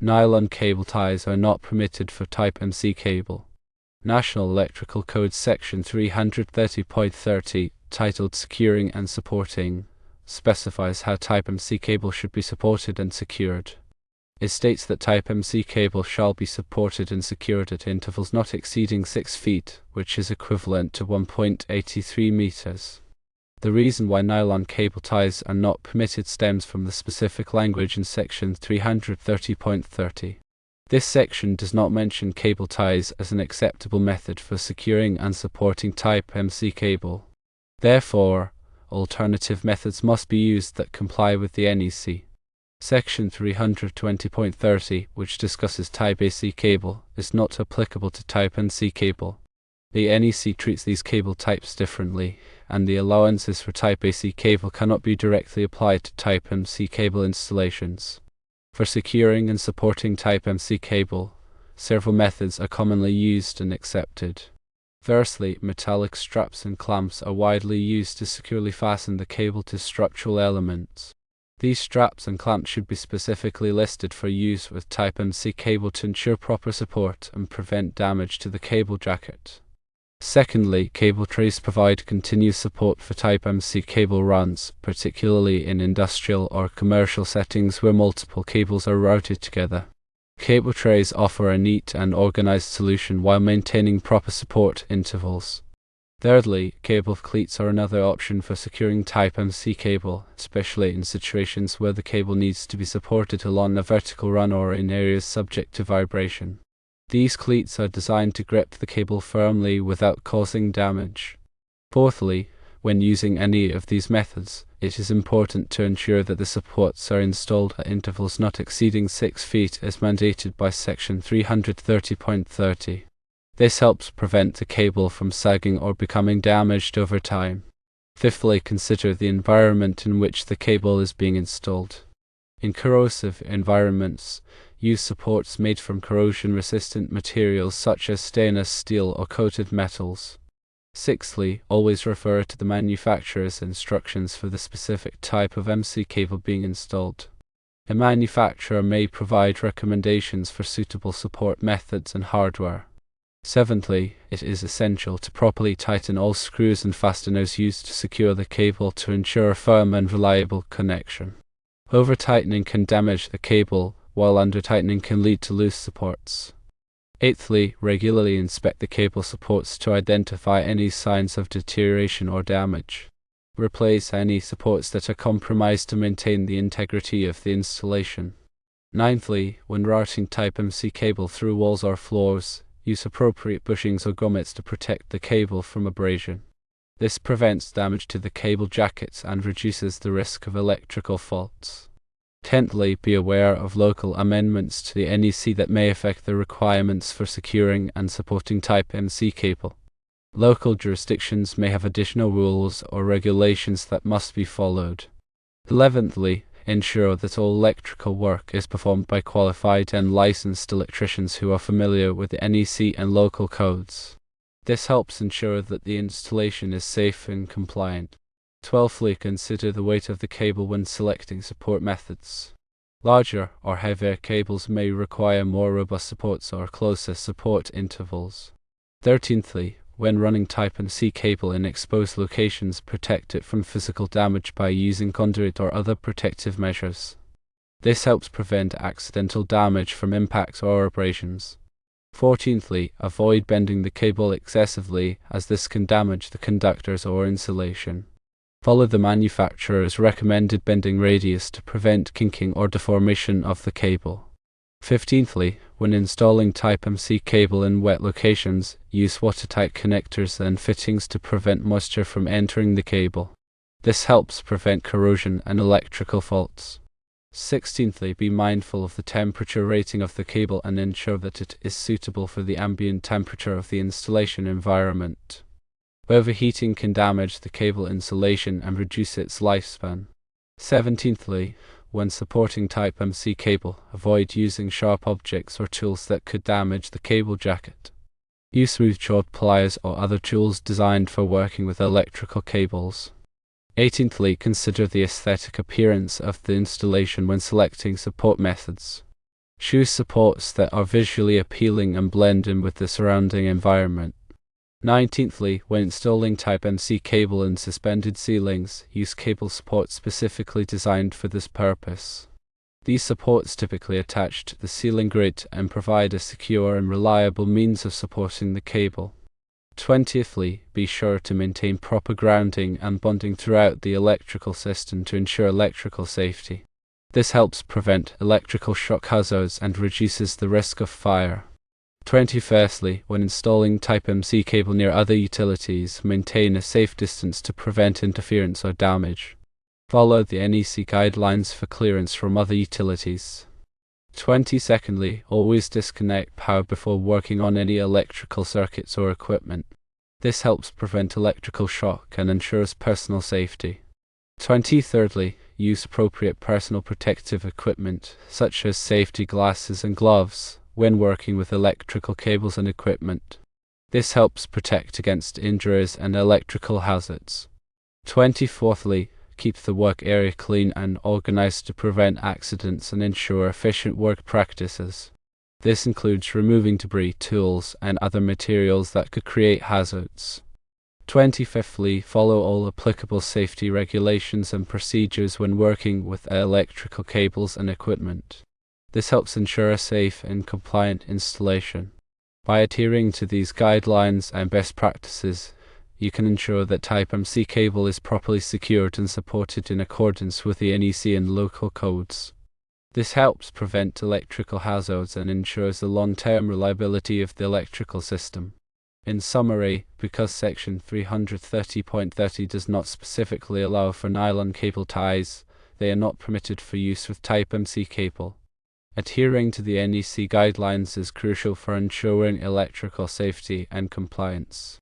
Nylon cable ties are not permitted for Type MC cable. National Electrical Code Section 330.30, titled Securing and Supporting, specifies how Type MC cable should be supported and secured. It states that Type MC cable shall be supported and secured at intervals not exceeding 6 feet, which is equivalent to 1.83 meters. The reason why nylon cable ties are not permitted stems from the specific language in Section 330.30. This section does not mention cable ties as an acceptable method for securing and supporting Type MC cable. Therefore, alternative methods must be used that comply with the NEC. Section 320.30, which discusses Type AC cable, is not applicable to Type MC cable. The NEC treats these cable types differently, and the allowances for Type AC cable cannot be directly applied to Type MC cable installations. For securing and supporting Type MC cable, several methods are commonly used and accepted. Firstly, metallic straps and clamps are widely used to securely fasten the cable to structural elements. These straps and clamps should be specifically listed for use with Type MC cable to ensure proper support and prevent damage to the cable jacket. Secondly, cable trays provide continuous support for Type MC cable runs, particularly in industrial or commercial settings where multiple cables are routed together. Cable trays offer a neat and organized solution while maintaining proper support intervals. Thirdly, cable cleats are another option for securing Type MC cable, especially in situations where the cable needs to be supported along a vertical run or in areas subject to vibration. These cleats are designed to grip the cable firmly without causing damage. Fourthly, when using any of these methods, it is important to ensure that the supports are installed at intervals not exceeding 6 feet as mandated by Section 330.30. This helps prevent the cable from sagging or becoming damaged over time. Fifthly, consider the environment in which the cable is being installed. In corrosive environments, use supports made from corrosion-resistant materials such as stainless steel or coated metals. Sixthly, always refer to the manufacturer's instructions for the specific type of MC cable being installed. A manufacturer may provide recommendations for suitable support methods and hardware. Seventhly, it is essential to properly tighten all screws and fasteners used to secure the cable to ensure a firm and reliable connection. Over-tightening can damage the cable, while under-tightening can lead to loose supports. Eighthly, regularly inspect the cable supports to identify any signs of deterioration or damage. Replace any supports that are compromised to maintain the integrity of the installation. Ninthly, when routing Type MC cable through walls or floors, use appropriate bushings or grommets to protect the cable from abrasion. This prevents damage to the cable jackets and reduces the risk of electrical faults. Tenthly, be aware of local amendments to the NEC that may affect the requirements for securing and supporting Type MC cable. Local jurisdictions may have additional rules or regulations that must be followed. 11thly, ensure that all electrical work is performed by qualified and licensed electricians who are familiar with the NEC and local codes. This helps ensure that the installation is safe and compliant. 12thly, consider the weight of the cable when selecting support methods. Larger or heavier cables may require more robust supports or closer support intervals. 13thly, when running Type MC cable in exposed locations, protect it from physical damage by using conduit or other protective measures. This helps prevent accidental damage from impacts or abrasions. 14thly, avoid bending the cable excessively, as this can damage the conductors or insulation. Follow the manufacturer's recommended bending radius to prevent kinking or deformation of the cable. 15thly, when installing Type MC cable in wet locations, use watertight connectors and fittings to prevent moisture from entering the cable. This helps prevent corrosion and electrical faults. 16thly, be mindful of the temperature rating of the cable and ensure that it is suitable for the ambient temperature of the installation environment. Overheating can damage the cable insulation and reduce its lifespan. 17thly, when supporting Type MC cable, avoid using sharp objects or tools that could damage the cable jacket. Use smooth-jawed pliers or other tools designed for working with electrical cables. 18thly, consider the aesthetic appearance of the installation when selecting support methods. Choose supports that are visually appealing and blend in with the surrounding environment. 19thly, when installing Type MC cable in suspended ceilings, use cable supports specifically designed for this purpose. These supports typically attach to the ceiling grid and provide a secure and reliable means of supporting the cable. 20thly, be sure to maintain proper grounding and bonding throughout the electrical system to ensure electrical safety. This helps prevent electrical shock hazards and reduces the risk of fire. 21stly, when installing Type MC cable near other utilities, maintain a safe distance to prevent interference or damage. Follow the NEC guidelines for clearance from other utilities. 22ndly, always disconnect power before working on any electrical circuits or equipment. This helps prevent electrical shock and ensures personal safety. 23rdly, use appropriate personal protective equipment, such as safety glasses and gloves, when working with electrical cables and equipment. This helps protect against injuries and electrical hazards. 24thly, keep the work area clean and organized to prevent accidents and ensure efficient work practices. This includes removing debris, tools, and other materials that could create hazards. 25thly, follow all applicable safety regulations and procedures when working with electrical cables and equipment. This helps ensure a safe and compliant installation. By adhering to these guidelines and best practices, you can ensure that Type MC cable is properly secured and supported in accordance with the NEC and local codes. This helps prevent electrical hazards and ensures the long-term reliability of the electrical system. In summary, because Section 330.30 does not specifically allow for nylon cable ties, they are not permitted for use with Type MC cable. Adhering to the NEC guidelines is crucial for ensuring electrical safety and compliance.